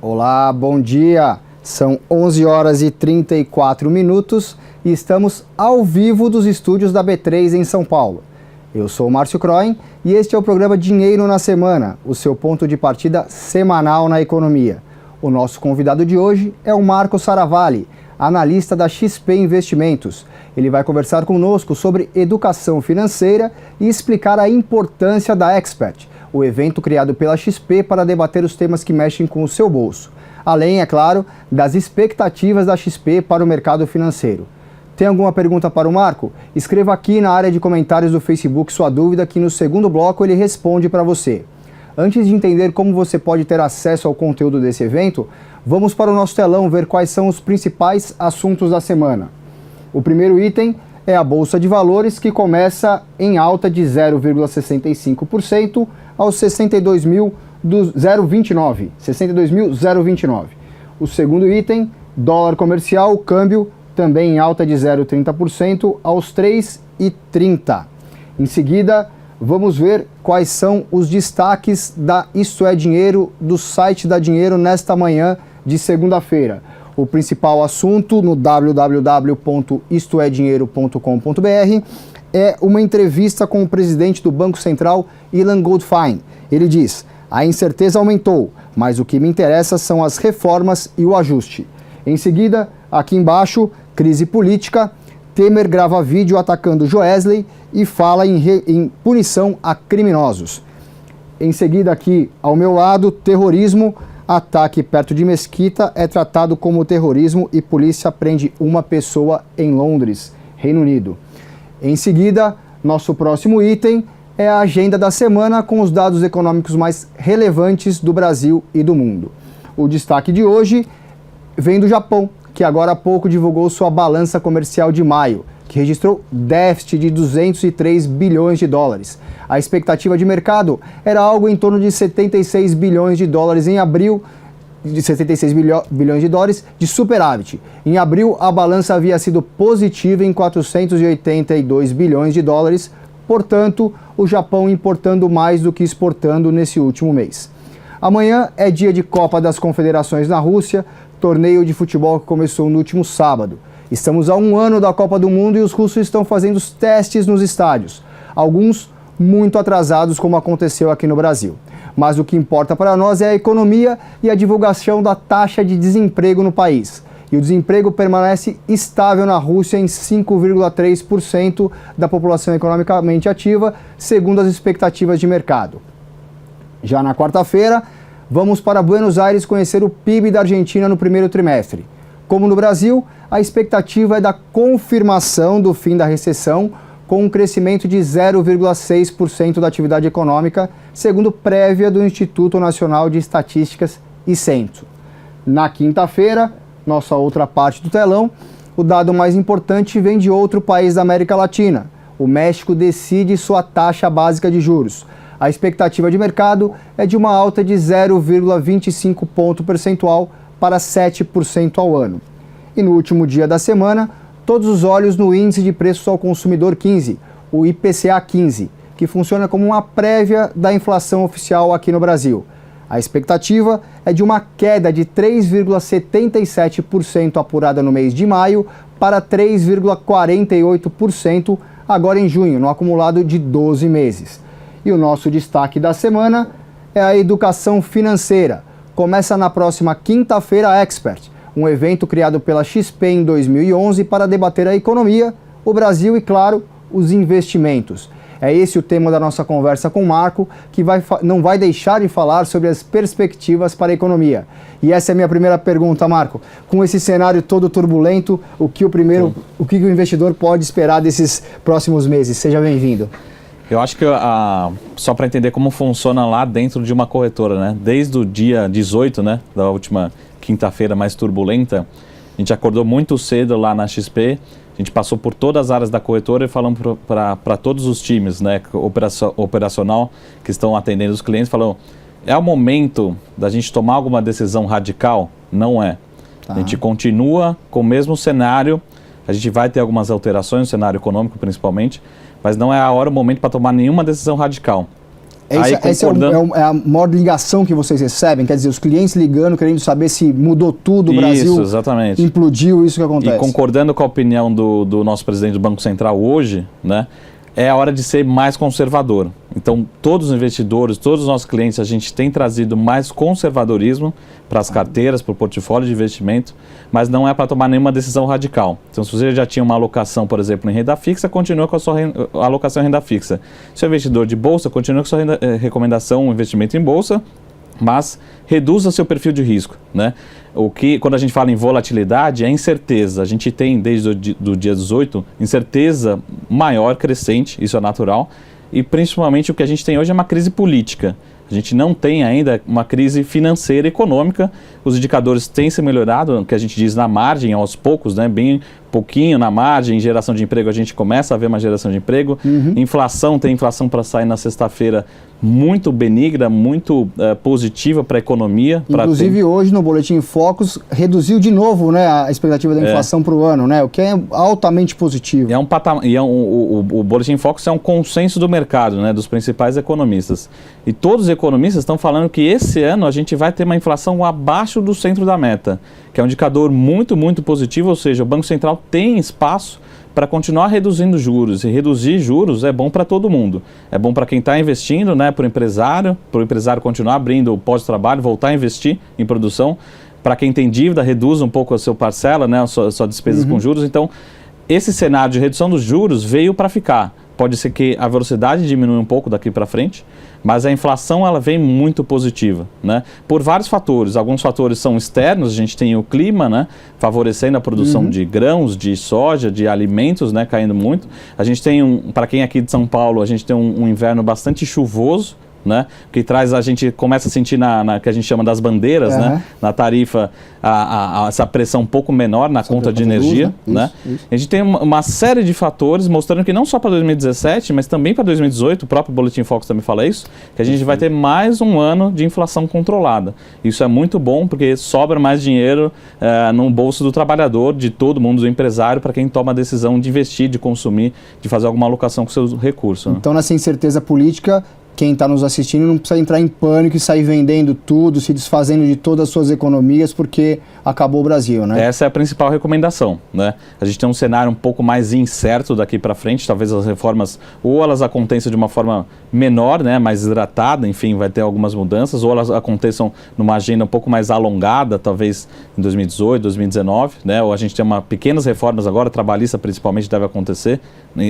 Olá, bom dia! São 11 horas e 34 minutos e estamos ao vivo dos estúdios da B3 em São Paulo. Eu sou o Márcio Croin e este é o programa Dinheiro na Semana, o seu ponto de partida semanal na economia. O nosso convidado de hoje é o Marco Saravalli, analista da XP Investimentos. Ele vai conversar conosco sobre educação financeira e explicar a importância da Expert, o evento criado pela XP para debater os temas que mexem com o seu bolso. Além, é claro, das expectativas da XP para o mercado financeiro. Tem alguma pergunta para o Marco? Escreva aqui na área de comentários do Facebook sua dúvida que no segundo bloco ele responde para você. Antes de entender como você pode ter acesso ao conteúdo desse evento, vamos para o nosso telão ver quais são os principais assuntos da semana. O primeiro item é a Bolsa de Valores, que começa em alta de 0,65% aos 62.029. O segundo item, dólar comercial, o câmbio, também em alta de 0,30% aos 3,30. Em seguida, vamos ver quais são os destaques da Isto é Dinheiro, do site da Dinheiro, nesta manhã de segunda-feira. O principal assunto no www.istoedinheiro.com.br é uma entrevista com o presidente do Banco Central, Ilan Goldfein. Ele diz: a incerteza aumentou, mas o que me interessa são as reformas e o ajuste. Em seguida, aqui embaixo, crise política. Temer grava vídeo atacando Joesley e fala em punição a criminosos. Em seguida, aqui ao meu lado, terrorismo. Ataque perto de mesquita é tratado como terrorismo e polícia prende uma pessoa em Londres, Reino Unido. Em seguida, nosso próximo item é a agenda da semana com os dados econômicos mais relevantes do Brasil e do mundo. O destaque de hoje vem do Japão, que agora há pouco divulgou sua balança comercial de maio, que registrou déficit de 203 bilhões de dólares. A expectativa de mercado era algo em torno de 76 bilhões de dólares em abril, bilhões de dólares de superávit. Em abril, a balança havia sido positiva em 482 bilhões de dólares, portanto, o Japão importando mais do que exportando nesse último mês. Amanhã é dia de Copa das Confederações na Rússia, torneio de futebol que começou no último sábado. Estamos a um ano da Copa do Mundo e os russos estão fazendo os testes nos estádios, alguns muito atrasados, como aconteceu aqui no Brasil. Mas o que importa para nós é a economia e a divulgação da taxa de desemprego no país. E o desemprego permanece estável na Rússia em 5,3% da população economicamente ativa, segundo as expectativas de mercado. Já na quarta-feira, vamos para Buenos Aires conhecer o PIB da Argentina no primeiro trimestre. Como no Brasil, a expectativa é da confirmação do fim da recessão, com um crescimento de 0,6% da atividade econômica, segundo prévia do Instituto Nacional de Estatísticas e Censo. Na quinta-feira, nossa outra parte do telão, o dado mais importante vem de outro país da América Latina. O México decide sua taxa básica de juros. A expectativa de mercado é de uma alta de 0,25 ponto percentual para 7% ao ano. E no último dia da semana, todos os olhos no Índice de Preços ao Consumidor 15, o IPCA 15, que funciona como uma prévia da inflação oficial aqui no Brasil. A expectativa é de uma queda de 3,77% apurada no mês de maio para 3,48% agora em junho, no acumulado de 12 meses. E o nosso destaque da semana é a educação financeira. Começa na próxima quinta-feira a Expert, um evento criado pela XP em 2011 para debater a economia, o Brasil e, claro, os investimentos. É esse o tema da nossa conversa com o Marco, que não vai deixar de falar sobre as perspectivas para a economia. E essa é a minha primeira pergunta, Marco. Com esse cenário todo turbulento, o que o investidor pode esperar desses próximos meses? Seja bem-vindo. Eu acho que, só para entender como funciona lá dentro de uma corretora, né? Desde o dia 18, né, da última quinta-feira mais turbulenta, a gente acordou muito cedo lá na XP, a gente passou por todas as áreas da corretora e falamos para todos os times, né, operacional que estão atendendo os clientes, falando, é o momento da gente tomar alguma decisão radical? Não é. Tá. A gente continua com o mesmo cenário, a gente vai ter algumas alterações no cenário econômico principalmente, mas não é a hora, o momento para tomar nenhuma decisão radical. Essa é a maior ligação que vocês recebem? Quer dizer, os clientes ligando, querendo saber se mudou tudo, o Brasil exatamente. Implodiu, isso que acontece. E concordando com a opinião do nosso presidente do Banco Central hoje, né, é a hora de ser mais conservador. Então, todos os investidores, todos os nossos clientes, a gente tem trazido mais conservadorismo para as carteiras, para o portfólio de investimento, mas não é para tomar nenhuma decisão radical. Então, se você já tinha uma alocação, por exemplo, em renda fixa, continua com a sua alocação em renda fixa. Se é investidor de bolsa, continua com a sua recomendação, investimento em bolsa, mas reduza seu perfil de risco, né? Quando a gente fala em volatilidade, é incerteza. A gente tem, desde o dia 18, incerteza maior, crescente, isso é natural, e principalmente o que a gente tem hoje é uma crise política. A gente não tem ainda uma crise financeira e econômica. Os indicadores têm se melhorado, o que a gente diz na margem, aos poucos, né? Bem pouquinho na margem. Geração de emprego, a gente começa a ver uma geração de emprego. Inflação, tem inflação para sair na sexta-feira muito benigna, muito positiva para a economia. Inclusive hoje no Boletim Focus reduziu de novo, né, a expectativa da inflação para o ano, né, o que é altamente positivo. O Boletim Focus é um consenso do mercado, né, dos principais economistas. E todos os economistas estão falando que esse ano a gente vai ter uma inflação abaixo do centro da meta, que é um indicador muito, muito positivo, ou seja, o Banco Central tem espaço para continuar reduzindo juros, e reduzir juros é bom para todo mundo. É bom para quem está investindo, né, para o empresário continuar abrindo o pós-trabalho, voltar a investir em produção. Para quem tem dívida, reduz um pouco a sua parcela, né, a sua despesa com juros. Então, esse cenário de redução dos juros veio para ficar. Pode ser que a velocidade diminua um pouco daqui para frente, mas a inflação ela vem muito positiva, né? Por vários fatores. Alguns fatores são externos, a gente tem o clima, né, favorecendo a produção de grãos, de soja, de alimentos, né, caindo muito. A gente tem, para quem é aqui de São Paulo, a gente tem um inverno bastante chuvoso, né, que traz, a gente começa a sentir na que a gente chama das bandeiras, né, na tarifa, essa pressão um pouco menor na conta de energia, né? A gente tem uma série de fatores mostrando que não só para 2017, mas também para 2018, o próprio Boletim Focus também fala isso, que a gente vai ter mais um ano de inflação controlada. Isso é muito bom porque sobra mais dinheiro no bolso do trabalhador, de todo mundo, do empresário, para quem toma a decisão de investir, de consumir, de fazer alguma alocação com seus recursos. Então, nessa incerteza política, quem está nos assistindo não precisa entrar em pânico e sair vendendo tudo, se desfazendo de todas as suas economias, porque acabou o Brasil, né? Essa é a principal recomendação, né? A gente tem um cenário um pouco mais incerto daqui para frente, talvez as reformas, ou elas aconteçam de uma forma menor, né, mais hidratada, enfim, vai ter algumas mudanças, ou elas aconteçam numa agenda um pouco mais alongada, talvez em 2018, 2019, né? Ou a gente tem pequenas reformas agora, trabalhista principalmente deve acontecer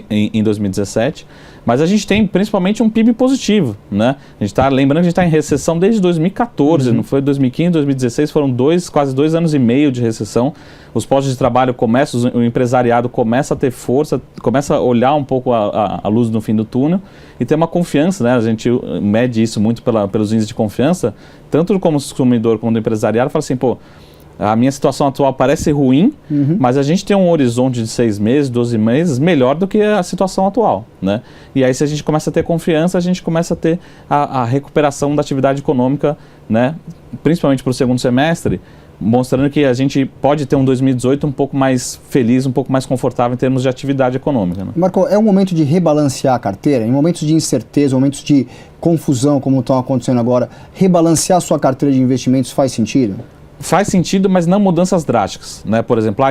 em 2017, mas a gente tem principalmente um PIB positivo, né? A gente está lembrando que a gente está em recessão desde 2014, não foi 2015, 2016, foram quase 2 anos e meio de recessão. Os postos de trabalho começam, o empresariado começa a ter força, começa a olhar um pouco a luz no fim do túnel e ter uma confiança, né? A gente mede isso muito pelos índices de confiança, tanto como consumidor como do empresariado, fala assim, pô, a minha situação atual parece ruim, mas a gente tem um horizonte de 6 meses, 12 meses, melhor do que a situação atual, né? E aí, se a gente começa a ter confiança, a gente começa a ter a recuperação da atividade econômica, né? Principalmente para o segundo semestre, mostrando que a gente pode ter um 2018 um pouco mais feliz, um pouco mais confortável em termos de atividade econômica, né? Marco, é um momento de rebalancear a carteira? Em momentos de incerteza, momentos de confusão, como estão acontecendo agora, rebalancear a sua carteira de investimentos faz sentido? Faz sentido, mas não mudanças drásticas, né? Por exemplo,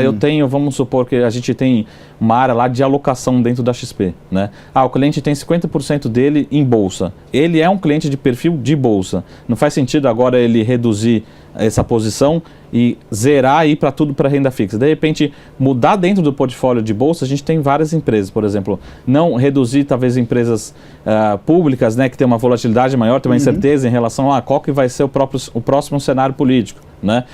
vamos supor que a gente tem uma área lá de alocação dentro da XP, né? O cliente tem 50% dele em bolsa. Ele é um cliente de perfil de bolsa. Não faz sentido agora ele reduzir essa posição e zerar aí para tudo para renda fixa. De repente, mudar dentro do portfólio de bolsa, a gente tem várias empresas, por exemplo, não reduzir talvez empresas públicas, né, que tem uma volatilidade maior, tem uma incerteza em relação a qual que vai ser o próximo cenário político, né?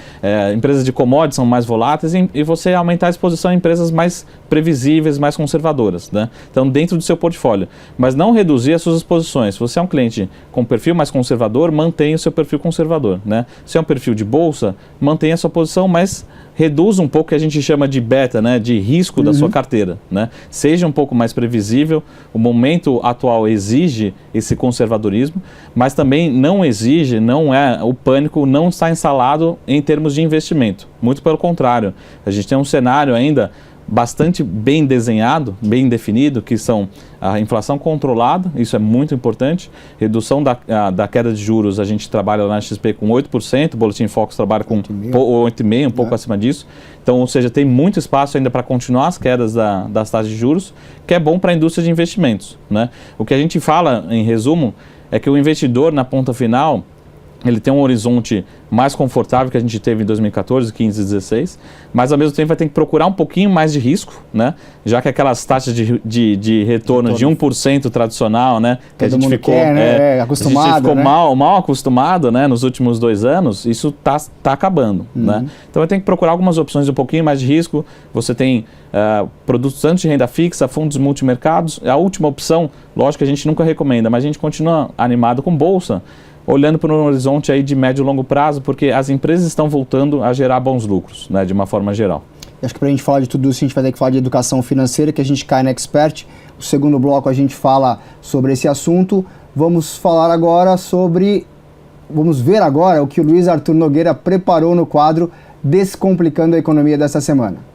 Empresas de commodities são mais voláteis e você aumentar a exposição a empresas mais previsíveis, mais conservadoras, né? Então, dentro do seu portfólio. Mas não reduzir as suas exposições. Se você é um cliente com perfil mais conservador, mantenha o seu perfil conservador, né? Se é um perfil de bolsa, mantenha a sua posição, mas reduz um pouco o que a gente chama de beta, né, de risco da sua carteira, né? Seja um pouco mais previsível. O momento atual exige esse conservadorismo, mas também não exige, o pânico não está instalado em termos de investimento. Muito pelo contrário. A gente tem um cenário ainda bastante bem desenhado, bem definido, que são a inflação controlada, isso é muito importante, redução da queda de juros, a gente trabalha lá na XP com 8%, o Boletim Focus trabalha com 8,5%, um pouco acima disso. Então, ou seja, tem muito espaço ainda para continuar as quedas das taxas de juros, que é bom para a indústria de investimentos, né? O que a gente fala, em resumo, é que o investidor, na ponta final, ele tem um horizonte mais confortável que a gente teve em 2014, 15 e 16, mas ao mesmo tempo vai ter que procurar um pouquinho mais de risco, né? Já que aquelas taxas de retorno de 1% tradicional, né? Que a gente ficou, acostumado, a gente ficou mal acostumado, né? Nos últimos 2 anos, isso tá acabando, né? Então vai ter que procurar algumas opções de um pouquinho mais de risco. Você tem produtos tanto de renda fixa, fundos multimercados. A última opção, lógico que a gente nunca recomenda, mas a gente continua animado com bolsa, olhando para um horizonte aí de médio e longo prazo, porque as empresas estão voltando a gerar bons lucros, né, de uma forma geral. Acho que para a gente falar de tudo isso, a gente vai ter que falar de educação financeira, que a gente cai na Expert. O segundo bloco a gente fala sobre esse assunto. Vamos ver agora o que o Luiz Arthur Nogueira preparou no quadro Descomplicando a Economia desta semana.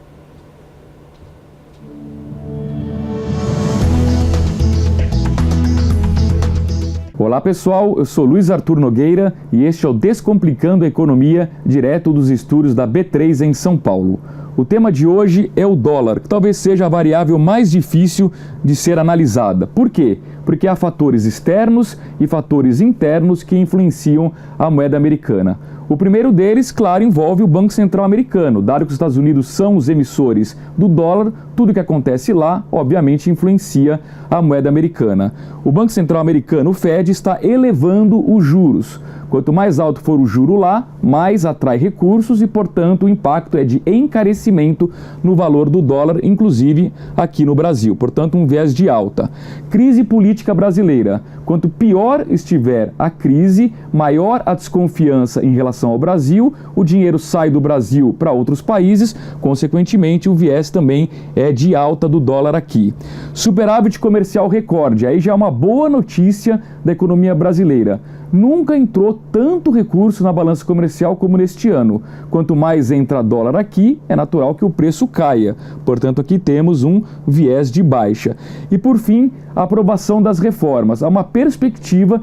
Olá pessoal, eu sou Luiz Arthur Nogueira e este é o Descomplicando a Economia, direto dos estúdios da B3 em São Paulo. O tema de hoje é o dólar, que talvez seja a variável mais difícil de ser analisada. Por quê? Porque há fatores externos e fatores internos que influenciam a moeda americana. O primeiro deles, claro, envolve o Banco Central americano. Dado que os Estados Unidos são os emissores do dólar, tudo que acontece lá, obviamente, influencia a moeda americana. O Banco Central americano, o Fed, está elevando os juros. Quanto mais alto for o juro lá, mais atrai recursos e, portanto, o impacto é de encarecimento no valor do dólar, inclusive aqui no Brasil. Portanto, um viés de alta. Crise política brasileira. Quanto pior estiver a crise, maior a desconfiança em relação ao Brasil, o dinheiro sai do Brasil para outros países, consequentemente, o viés também é de alta do dólar aqui. Superávit comercial recorde. Aí já é uma boa notícia da economia brasileira. Nunca entrou tanto recurso na balança comercial como neste ano. Quanto mais entra dólar aqui, é natural que o preço caia. Portanto, aqui temos um viés de baixa. E, por fim, a aprovação das reformas. Há uma perspectiva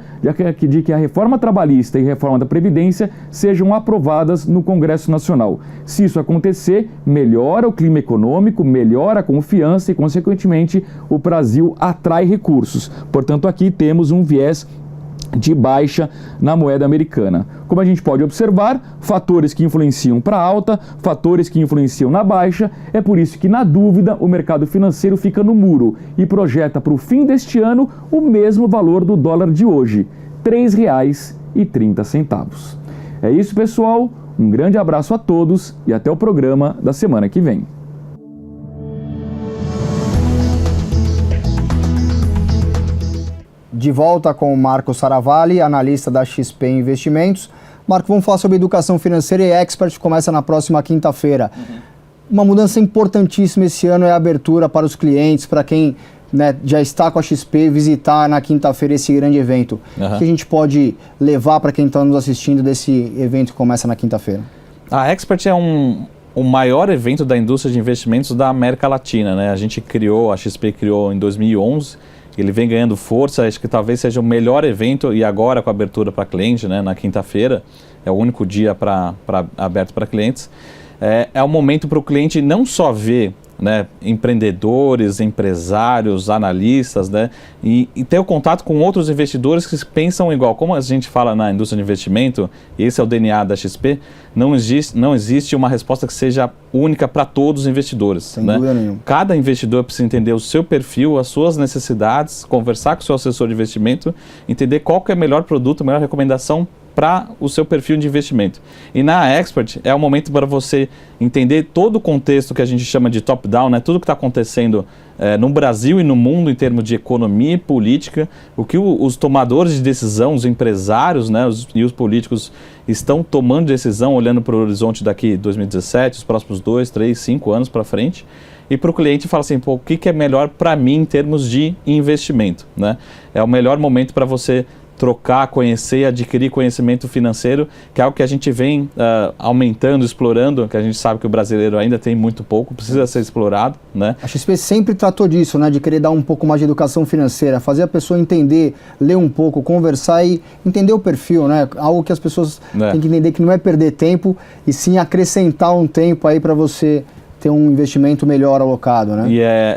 de que a reforma trabalhista e a reforma da Previdência sejam aprovadas no Congresso Nacional. Se isso acontecer, melhora o clima econômico, melhora a confiança e, consequentemente, o Brasil atrai recursos. Portanto, aqui temos um viés de baixa na moeda americana. Como a gente pode observar, fatores que influenciam para alta, fatores que influenciam na baixa, é por isso que, na dúvida, o mercado financeiro fica no muro e projeta para o fim deste ano o mesmo valor do dólar de hoje, R$ 3,30. É isso, pessoal. Um grande abraço a todos e até o programa da semana que vem. De volta com o Marco Saravalli, analista da XP Investimentos. Marco, vamos falar sobre educação financeira e Expert começa na próxima quinta-feira. Uma mudança importantíssima esse ano é a abertura para os clientes, para quem já está com a XP, visitar na quinta-feira esse grande evento. O que a gente pode levar para quem está nos assistindo desse evento que começa na quinta-feira? A Expert é o maior evento da indústria de investimentos da América Latina, né? A XP criou em 2011. Ele vem ganhando força, acho que talvez seja o melhor evento, e agora com a abertura para cliente, né, na quinta-feira, é o único dia aberto para clientes. É um momento para o cliente não só ver, né, empreendedores, empresários, analistas, né, e ter o contato com outros investidores que pensam igual. Como a gente fala na indústria de investimento, e esse é o DNA da XP, não existe uma resposta que seja única para todos os investidores. Sem dúvida nenhuma. Cada investidor precisa entender o seu perfil, as suas necessidades, conversar com o seu assessor de investimento, entender qual que é o melhor produto, a melhor recomendação para o seu perfil de investimento. E na Expert é o momento para você entender todo o contexto que a gente chama de top-down, né? Tudo que está acontecendo no Brasil e no mundo em termos de economia e política, o que os tomadores de decisão, os empresários, né, e os políticos estão tomando decisão olhando para o horizonte daqui 2017, os próximos 2, 3, 5 anos para frente. E para o cliente fala assim, o que é melhor para mim em termos de investimento, né? É o melhor momento para você trocar, conhecer e adquirir conhecimento financeiro, que é algo que a gente vem aumentando, explorando, que a gente sabe que o brasileiro ainda tem muito pouco, precisa ser explorado, né? A XP sempre tratou disso, né, de querer dar um pouco mais de educação financeira, fazer a pessoa entender, ler um pouco, conversar e entender o perfil, né? Algo que as pessoas têm que entender que não é perder tempo, e sim acrescentar um tempo aí para você ter um investimento melhor alocado, né?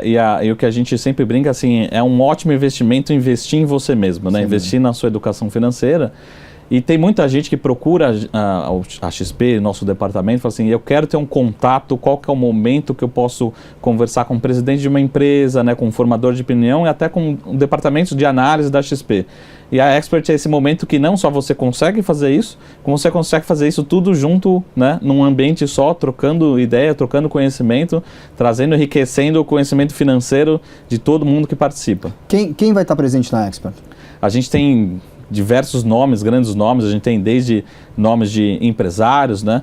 E o que a gente sempre brinca, assim, é um ótimo investimento investir em você mesmo, né? Sim. Investir na sua educação financeira. E tem muita gente que procura a XP, nosso departamento, fala assim, eu quero ter um contato, qual que é o momento que eu posso conversar com o presidente de uma empresa, né, com um formador de opinião e até com um departamento de análise da XP. E a Expert é esse momento que não só você consegue fazer isso, como você consegue fazer isso tudo junto, né, num ambiente só, trocando ideia, trocando conhecimento, trazendo, enriquecendo o conhecimento financeiro de todo mundo que participa. Quem vai estar presente na Expert? A gente tem diversos nomes, grandes nomes, a gente tem desde nomes de empresários, né,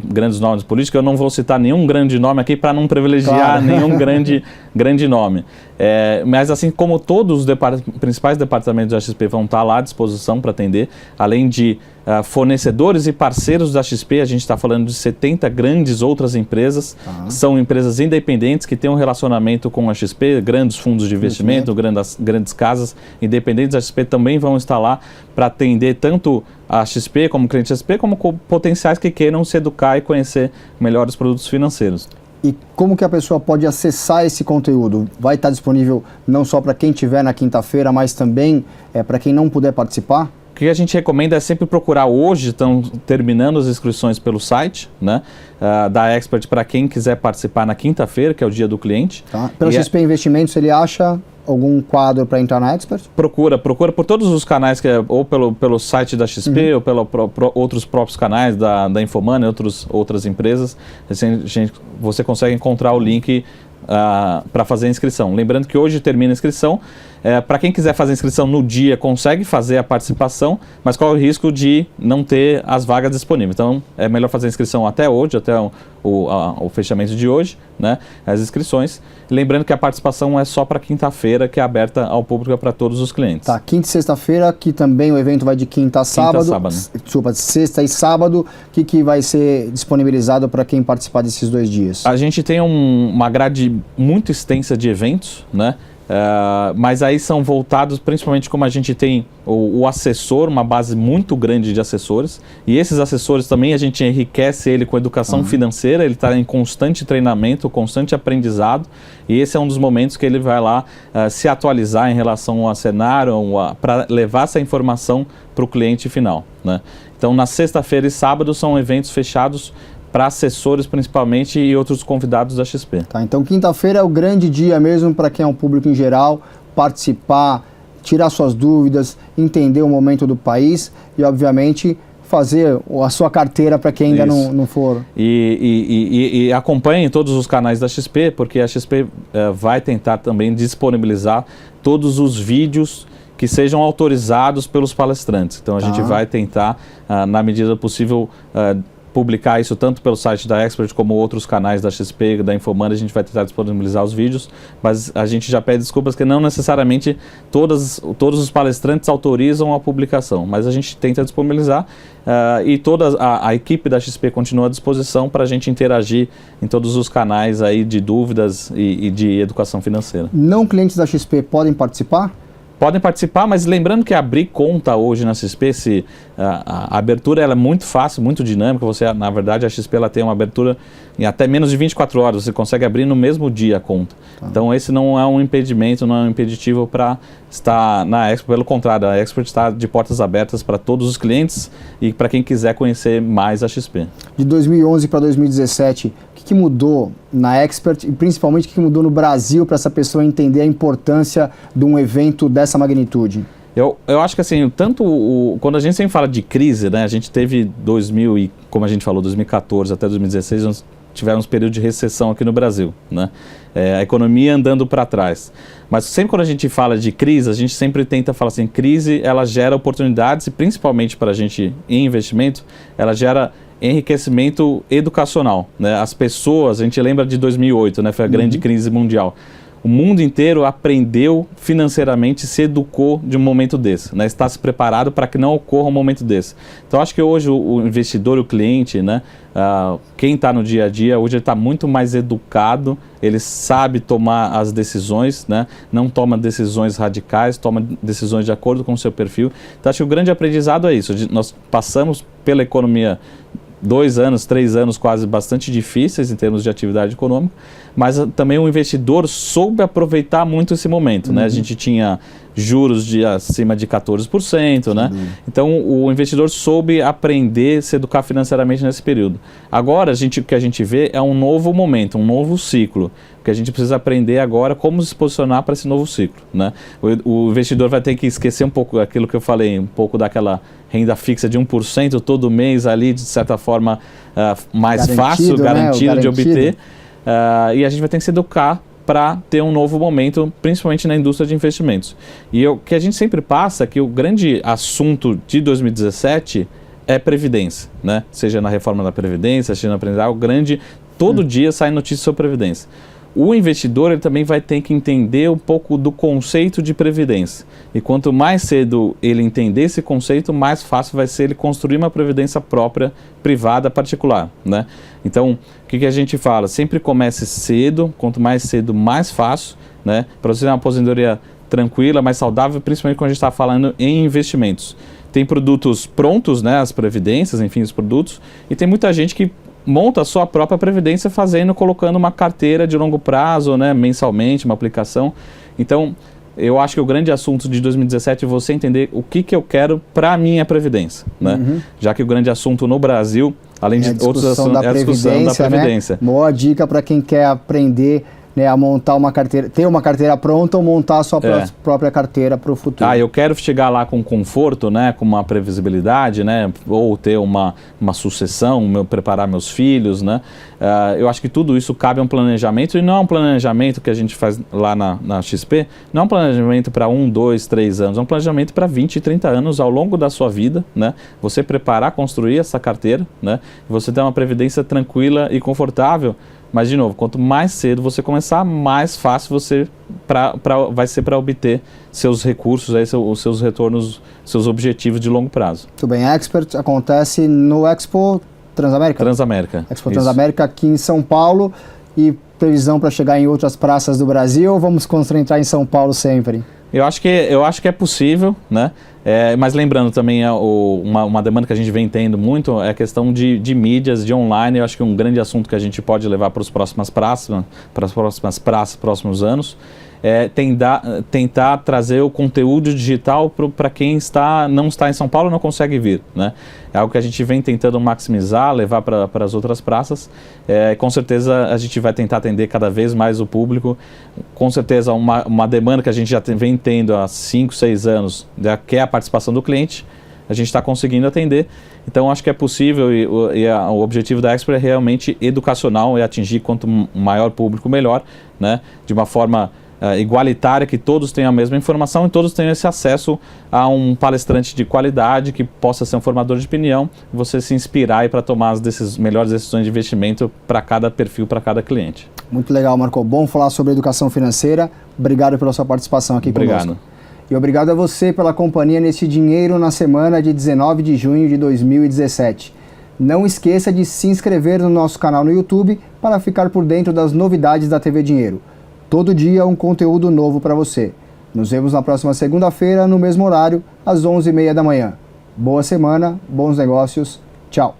grandes nomes políticos. Eu não vou citar nenhum grande nome aqui para não privilegiar nenhum grande nome. Mas assim como todos os principais departamentos da XP vão estar lá à disposição para atender, além de fornecedores e parceiros da XP, a gente está falando de 70 grandes outras empresas, são empresas independentes que têm um relacionamento com a XP, grandes fundos de investimento, grandes casas independentes da XP também vão estar lá para atender tanto a XP como cliente da XP, como potenciais que queiram se educar e conhecer melhor os produtos financeiros. E como que a pessoa pode acessar esse conteúdo? Vai estar disponível não só para quem estiver na quinta-feira, mas também para quem não puder participar? O que a gente recomenda é sempre procurar hoje, estão terminando as inscrições pelo site, né, da Expert para quem quiser participar na quinta-feira, que é o dia do cliente. Tá. Pelo XP Investimentos, ele acha algum quadro para entrar na Expert? Procura por todos os canais, ou pelo site da XP, ou pelos outros próprios canais da Infomoney, outras empresas. Você consegue encontrar o link para fazer a inscrição. Lembrando que hoje termina a inscrição. Para quem quiser fazer a inscrição no dia, consegue fazer a participação, mas qual é o risco de não ter as vagas disponíveis? Então, é melhor fazer a inscrição até hoje, até o fechamento de hoje, né? As inscrições. Lembrando que a participação é só para quinta-feira, que é aberta ao público para todos os clientes. Tá, quinta e sexta-feira, que também o evento vai de quinta a sábado. Desculpa, sexta e sábado. O que vai ser disponibilizado para quem participar desses 2 dias? A gente tem uma grade muito extensa de eventos, né? Mas aí são voltados, principalmente como a gente tem o assessor, uma base muito grande de assessores, e esses assessores também a gente enriquece ele com educação financeira, ele está em constante treinamento, constante aprendizado, e esse é um dos momentos que ele vai lá se atualizar em relação ao cenário, para levar essa informação para o cliente final, né? Então na sexta-feira e sábado são eventos fechados para assessores principalmente e outros convidados da XP. Tá, então quinta-feira é o grande dia mesmo para quem é o público em geral, participar, tirar suas dúvidas, entender o momento do país e, obviamente, fazer a sua carteira para quem ainda não for. E acompanhe todos os canais da XP, porque a XP vai tentar também disponibilizar todos os vídeos que sejam autorizados pelos palestrantes. Então a gente vai tentar, na medida do possível, publicar isso tanto pelo site da Expert como outros canais da XP, da Infomoney. A gente vai tentar disponibilizar os vídeos, mas a gente já pede desculpas que não necessariamente todos os palestrantes autorizam a publicação, mas a gente tenta disponibilizar e toda a equipe da XP continua à disposição para a gente interagir em todos os canais aí de dúvidas e de educação financeira. Não clientes da XP podem participar? Podem participar, mas lembrando que abrir conta hoje na XP, a abertura ela é muito fácil, muito dinâmica. Na verdade, a XP ela tem uma abertura em até menos de 24 horas. Você consegue abrir no mesmo dia a conta. Então, esse não é um impedimento, não é um impeditivo para estar na Expert. Pelo contrário, a Expert está de portas abertas para todos os clientes e para quem quiser conhecer mais a XP. De 2011 para 2017, o que mudou na Expert e principalmente o que mudou no Brasil para essa pessoa entender a importância de um evento dessa magnitude? Eu acho que assim, quando a gente sempre fala de crise, né, a gente teve como a gente falou, 2014 até 2016, nós tivemos um período de recessão aqui no Brasil, né? A economia andando para trás. Mas sempre quando a gente fala de crise, a gente sempre tenta falar assim, crise ela gera oportunidades e principalmente para a gente em investimento, ela gera enriquecimento educacional, né? As pessoas, a gente lembra de 2008, né? Foi a grande crise mundial. o mundo inteiro aprendeu financeiramente, se educou de um momento desse, né? Está se preparado para que não ocorra um momento desse. Então, acho que hoje o investidor, o cliente, né? Quem está no dia a dia, hoje ele está muito mais educado, ele sabe tomar as decisões, né? Não toma decisões radicais, toma decisões de acordo com o seu perfil. Então, acho que o grande aprendizado é isso. Nós passamos pela economia 2 anos, 3 anos quase bastante difíceis em termos de atividade econômica, mas também o investidor soube aproveitar muito esse momento, né? A gente tinha juros de acima de 14%, né? Então o investidor soube aprender, se educar financeiramente nesse período. Agora o que a gente vê é um novo momento, um novo ciclo, que a gente precisa aprender agora como se posicionar para esse novo ciclo, né? O investidor vai ter que esquecer um pouco aquilo que eu falei, um pouco daquela renda fixa de 1% todo mês ali, de certa forma mais fácil, garantido de obter, e a gente vai ter que se educar para ter um novo momento, principalmente na indústria de investimentos. E o que a gente sempre passa é que o grande assunto de 2017 é previdência, né? Seja na reforma da Previdência, seja na Previdência, todo dia sai notícia sobre Previdência. O investidor ele também vai ter que entender um pouco do conceito de previdência. E quanto mais cedo ele entender esse conceito, mais fácil vai ser ele construir uma previdência própria, privada, particular, né? Então, o que a gente fala? Sempre comece cedo, quanto mais cedo, mais fácil, né? Para você ter uma aposentadoria tranquila, mais saudável, principalmente quando a gente está falando em investimentos. Tem produtos prontos, né? As previdências, enfim, os produtos, e tem muita gente que monta a sua própria previdência colocando uma carteira de longo prazo, né, mensalmente, uma aplicação. Então, eu acho que o grande assunto de 2017 é você outro o que eu quero para a minha previdência, né? Já que o grande assunto no Brasil, além de outros assuntos, é a discussão da previdência. Né? Boa dica para quem quer aprender, né, a montar uma carteira, ter uma carteira pronta ou montar a sua própria carteira para o futuro. Eu quero chegar lá com conforto, né, com uma previsibilidade, né, ou ter uma sucessão, preparar meus filhos, né. Eu acho que tudo isso cabe a um planejamento, e não é um planejamento que a gente faz lá na XP, não é um planejamento para 1, 2, 3 anos, é um planejamento para 20 e 30 anos ao longo da sua vida, né, você preparar, construir essa carteira, né, e você ter uma previdência tranquila e confortável. Mas, de novo, quanto mais cedo você começar, mais fácil vai ser para obter seus recursos, os seus retornos, seus objetivos de longo prazo. Muito bem. Expert acontece no Expo Transamérica? Transamérica. Expo Transamérica aqui em São Paulo, e previsão para chegar em outras praças do Brasil, ou vamos concentrar em São Paulo sempre? Eu acho que é possível, né? Mas lembrando também, uma demanda que a gente vem tendo muito é a questão de mídias, de online. Eu acho que um grande assunto que a gente pode levar para as próximas praças, próximos anos, é tentar trazer o conteúdo digital para quem não está em São Paulo e não consegue vir, né? É algo que a gente vem tentando maximizar, levar para as outras praças. Com certeza a gente vai tentar atender cada vez mais o público. Com certeza uma demanda que a gente já vem tendo há 5, 6 anos, que é a participação do cliente, a gente está conseguindo atender. Então acho que é possível, e o objetivo da Expert é realmente educacional, é atingir quanto maior público melhor, né? De uma forma igualitária, que todos tenham a mesma informação e todos tenham esse acesso a um palestrante de qualidade que possa ser um formador de opinião, e você se inspirar para tomar as melhores decisões de investimento para cada perfil, para cada cliente. Muito legal, Marco. Bom falar sobre educação financeira. Obrigado pela sua participação aqui conosco. E obrigado a você pela companhia nesse Dinheiro na Semana de 19 de junho de 2017. Não esqueça de se inscrever no nosso canal no YouTube para ficar por dentro das novidades da TV Dinheiro. Todo dia um conteúdo novo para você. Nos vemos na próxima segunda-feira, no mesmo horário, às 11h30 da manhã. Boa semana, bons negócios. Tchau.